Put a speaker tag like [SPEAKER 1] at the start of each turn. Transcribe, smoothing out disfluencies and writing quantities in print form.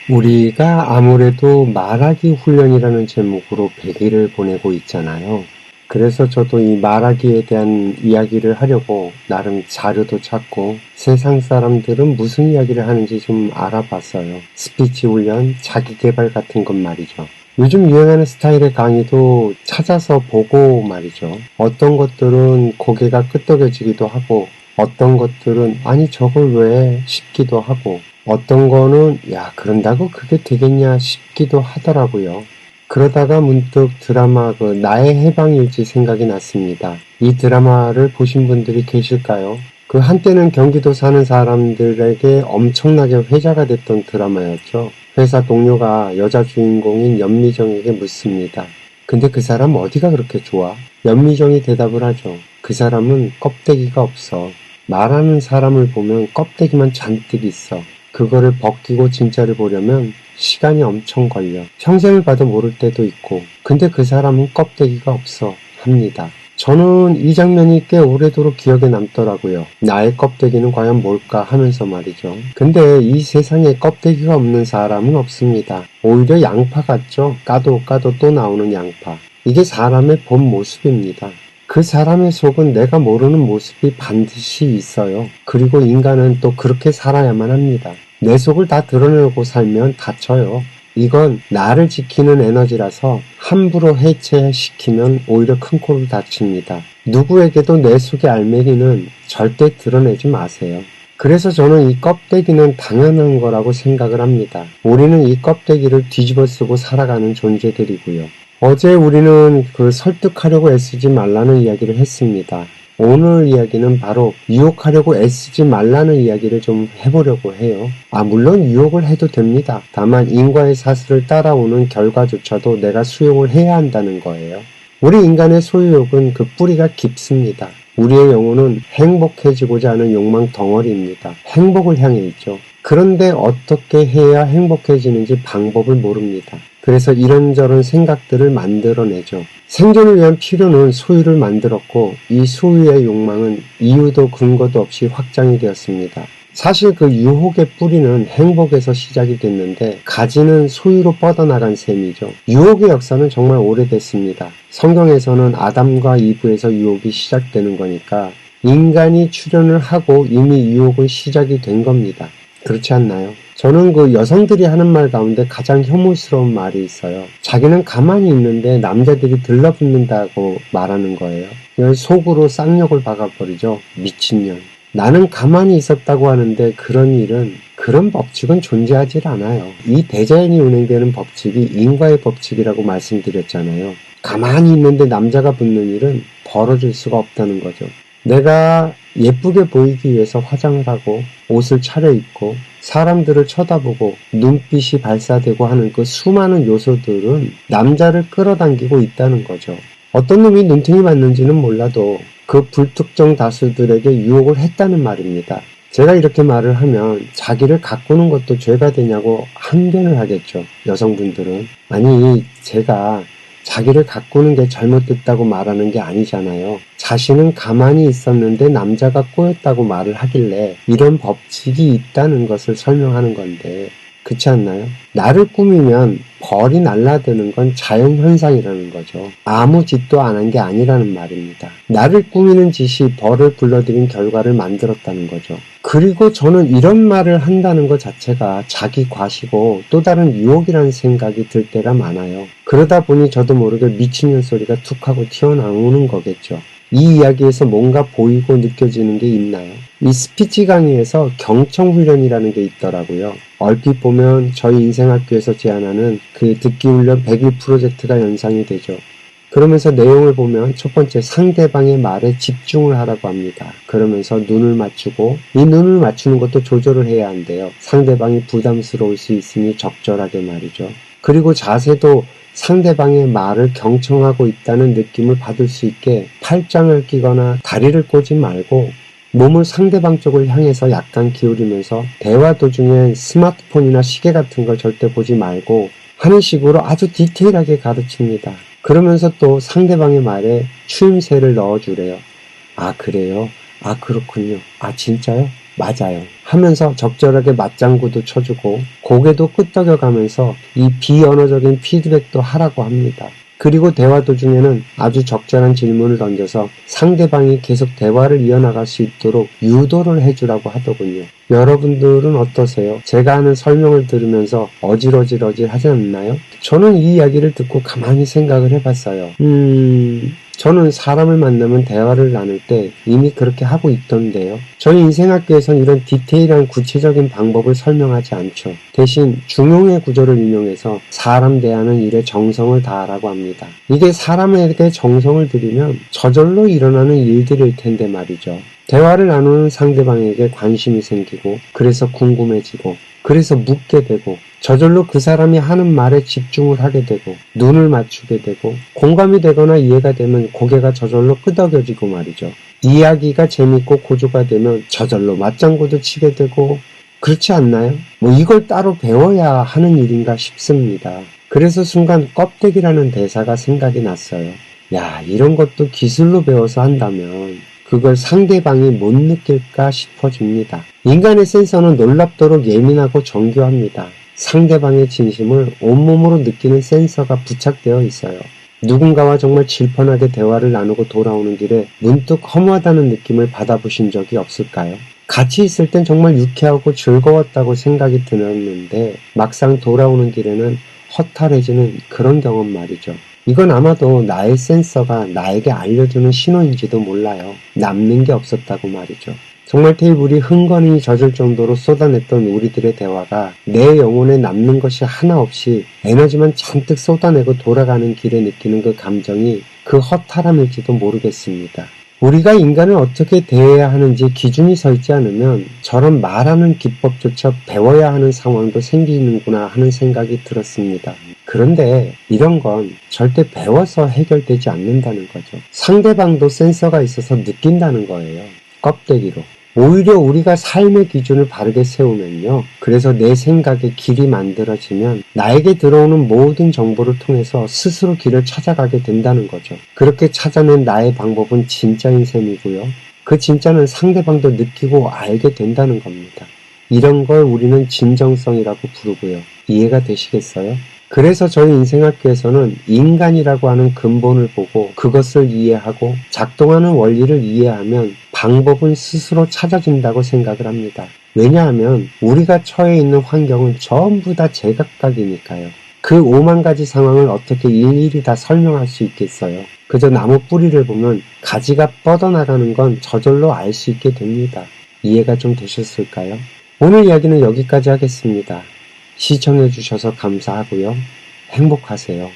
[SPEAKER 1] 우리가 아무래도 말하기 훈련이라는 제목으로 100일을 보내고 있잖아요. 그래서 저도 이 말하기에 대한 이야기를 하려고 나름 자료도 찾고 세상 사람들은 무슨 이야기를 하는지 좀 알아봤어요. 스피치 훈련, 자기계발 같은 것 말이죠. 요즘 유행하는 스타일의 강의도 찾아서 보고 말이죠. 어떤 것들은 고개가 끄덕여지기도 하고 어떤 것들은 아니 저걸 왜 싶기도 하고 어떤 거는 야 그런다고 그게 되겠냐 싶기도 하더라고요. 그러다가 문득 드라마 나의 해방일지 생각이 났습니다. 이 드라마를 보신 분들이 계실까요? 그 한때는 경기도 사는 사람들에게 엄청나게 회자가 됐던 드라마였죠. 회사 동료가 여자 주인공인 연미정에게 묻습니다. 근데 그 사람 어디가 그렇게 좋아? 연미정이 대답을 하죠. 그 사람은 껍데기가 없어. 말하는 사람을 보면 껍데기만 잔뜩 있어. 그거를 벗기고 진짜를 보려면 시간이 엄청 걸려. 평생을 봐도 모를 때도 있고. 근데 그 사람은 껍데기가 없어 합니다. 저는 이 장면이 꽤 오래도록 기억에 남더라고요. 나의 껍데기는 과연 뭘까 하면서 말이죠. 근데 이 세상에 껍데기가 없는 사람은 없습니다. 오히려 양파 같죠? 까도 또 나오는 양파. 이게 사람의 본 모습입니다. 그 사람의 속은 내가 모르는 모습이 반드시 있어요. 그리고 인간은 또 그렇게 살아야만 합니다. 내 속을 다 드러내고 살면 다쳐요. 이건 나를 지키는 에너지라서 함부로 해체시키면 오히려 큰 코를 다칩니다. 누구에게도 내 속의 알맹이는 절대 드러내지 마세요. 그래서 저는 이 껍데기는 당연한 거라고 생각을 합니다. 우리는 이 껍데기를 뒤집어 쓰고 살아가는 존재들이고요. 어제 우리는 설득하려고 애쓰지 말라는 이야기를 했습니다. 오늘 이야기는 바로 유혹하려고 애쓰지 말라는 이야기를 좀 해보려고 해요. 물론 유혹을 해도 됩니다. 다만 인과의 사슬을 따라오는 결과조차도 내가 수용을 해야 한다는 거예요. 우리 인간의 소유욕은 그 뿌리가 깊습니다. 우리의 영혼은 행복해지고자 하는 욕망 덩어리입니다. 행복을 향해 있죠. 그런데 어떻게 해야 행복해지는지 방법을 모릅니다. 그래서 이런저런 생각들을 만들어내죠. 생존을 위한 필요는 소유를 만들었고 이 소유의 욕망은 이유도 근거도 없이 확장이 되었습니다. 사실 그 유혹의 뿌리는 행복에서 시작이 됐는데 가지는 소유로 뻗어나간 셈이죠. 유혹의 역사는 정말 오래됐습니다. 성경에서는 아담과 이브에서 유혹이 시작되는 거니까 인간이 출현을 하고 이미 유혹은 시작이 된 겁니다. 그렇지 않나요? 저는 여성들이 하는 말 가운데 가장 혐오스러운 말이 있어요. 자기는 가만히 있는데 남자들이 들러붙는다고 말하는 거예요. 속으로 쌍욕을 박아버리죠. 미친년. 나는 가만히 있었다고 하는데 그런 법칙은 존재하지 않아요. 이 대자연이 운행되는 법칙이 인과의 법칙이라고 말씀드렸잖아요. 가만히 있는데 남자가 붙는 일은 벌어질 수가 없다는 거죠. 내가 예쁘게 보이기 위해서 화장을 하고 옷을 차려입고 사람들을 쳐다보고 눈빛이 발사되고 하는 그 수많은 요소들은 남자를 끌어당기고 있다는 거죠. 어떤 놈이 눈탱이 맞는지는 몰라도 그 불특정 다수들에게 유혹을 했다는 말입니다. 제가 이렇게 말을 하면 자기를 가꾸는 것도 죄가 되냐고 항변을 하겠죠. 여성분들은. 아니 제가 자기를 가꾸는 게 잘못됐다고 말하는 게 아니잖아요. 자신은 가만히 있었는데 남자가 꼬였다고 말을 하길래 이런 법칙이 있다는 것을 설명하는 건데 그렇지 않나요? 나를 꾸미면 벌이 날라드는 건 자연현상이라는 거죠. 아무 짓도 안 한 게 아니라는 말입니다. 나를 꾸미는 짓이 벌을 불러들인 결과를 만들었다는 거죠. 그리고 저는 이런 말을 한다는 것 자체가 자기 과시고 또 다른 유혹이라는 생각이 들 때가 많아요. 그러다 보니 저도 모르게 미친년 소리가 툭 하고 튀어나오는 거겠죠. 이 이야기에서 뭔가 보이고 느껴지는 게 있나요? 이 스피치 강의에서 경청훈련이라는 게 있더라고요. 얼핏 보면 저희 인생학교에서 제안하는 그 듣기훈련 100일 프로젝트가 연상이 되죠. 그러면서 내용을 보면 첫 번째 상대방의 말에 집중을 하라고 합니다. 그러면서 눈을 맞추고 이 눈을 맞추는 것도 조절을 해야 한대요. 상대방이 부담스러울 수 있으니 적절하게 말이죠. 그리고 자세도 상대방의 말을 경청하고 있다는 느낌을 받을 수 있게 팔짱을 끼거나 다리를 꼬지 말고 몸을 상대방 쪽을 향해서 약간 기울이면서 대화 도중에 스마트폰이나 시계 같은 걸 절대 보지 말고 하는 식으로 아주 디테일하게 가르칩니다. 그러면서 또 상대방의 말에 추임새를 넣어주래요. 아, 그래요? 아, 그렇군요. 아, 진짜요? 맞아요. 하면서 적절하게 맞장구도 쳐주고 고개도 끄덕여가면서 이 비언어적인 피드백도 하라고 합니다. 그리고 대화 도중에는 아주 적절한 질문을 던져서 상대방이 계속 대화를 이어나갈 수 있도록 유도를 해주라고 하더군요. 여러분들은 어떠세요? 제가 하는 설명을 들으면서 어질어질 하지 않나요? 저는 이 이야기를 듣고 가만히 생각을 해봤어요. 저는 사람을 만나면 대화를 나눌 때 이미 그렇게 하고 있던데요. 저희 인생학교에선 이런 디테일한 구체적인 방법을 설명하지 않죠. 대신 중용의 구조를 인용해서 사람 대하는 일에 정성을 다하라고 합니다. 이게 사람에게 정성을 들이면 저절로 일어나는 일들일 텐데 말이죠. 대화를 나누는 상대방에게 관심이 생기고 그래서 궁금해지고 그래서 묻게 되고 저절로 그 사람이 하는 말에 집중을 하게 되고 눈을 맞추게 되고 공감이 되거나 이해가 되면 고개가 저절로 끄덕여지고 말이죠. 이야기가 재밌고 고조가 되면 저절로 맞장구도 치게 되고 그렇지 않나요? 이걸 따로 배워야 하는 일인가 싶습니다. 그래서 순간 껍데기라는 대사가 생각이 났어요. 야, 이런 것도 기술로 배워서 한다면 그걸 상대방이 못 느낄까 싶어집니다. 인간의 센서는 놀랍도록 예민하고 정교합니다. 상대방의 진심을 온몸으로 느끼는 센서가 부착되어 있어요. 누군가와 정말 질펀하게 대화를 나누고 돌아오는 길에 문득 허무하다는 느낌을 받아보신 적이 없을까요? 같이 있을 땐 정말 유쾌하고 즐거웠다고 생각이 들었는데 막상 돌아오는 길에는 허탈해지는 그런 경험 말이죠. 이건 아마도 나의 센서가 나에게 알려주는 신호인지도 몰라요. 남는 게 없었다고 말이죠. 정말 테이블이 흥건히 젖을 정도로 쏟아냈던 우리들의 대화가 내 영혼에 남는 것이 하나 없이 에너지만 잔뜩 쏟아내고 돌아가는 길에 느끼는 그 감정이 그 허탈함일지도 모르겠습니다. 우리가 인간을 어떻게 대해야 하는지 기준이 서 있지 않으면 저런 말하는 기법조차 배워야 하는 상황도 생기는구나 하는 생각이 들었습니다. 그런데 이런 건 절대 배워서 해결되지 않는다는 거죠. 상대방도 센서가 있어서 느낀다는 거예요. 껍데기로. 오히려 우리가 삶의 기준을 바르게 세우면요. 그래서 내 생각의 길이 만들어지면 나에게 들어오는 모든 정보를 통해서 스스로 길을 찾아가게 된다는 거죠. 그렇게 찾아낸 나의 방법은 진짜인 셈이고요. 그 진짜는 상대방도 느끼고 알게 된다는 겁니다. 이런 걸 우리는 진정성이라고 부르고요. 이해가 되시겠어요? 그래서 저희 인생학교에서는 인간이라고 하는 근본을 보고 그것을 이해하고 작동하는 원리를 이해하면 방법은 스스로 찾아진다고 생각을 합니다. 왜냐하면 우리가 처해 있는 환경은 전부 다 제각각이니까요. 그 5만 가지 상황을 어떻게 일일이 다 설명할 수 있겠어요. 그저 나무 뿌리를 보면 가지가 뻗어나가는 건 저절로 알 수 있게 됩니다. 이해가 좀 되셨을까요? 오늘 이야기는 여기까지 하겠습니다. 시청해 주셔서 감사하고요. 행복하세요.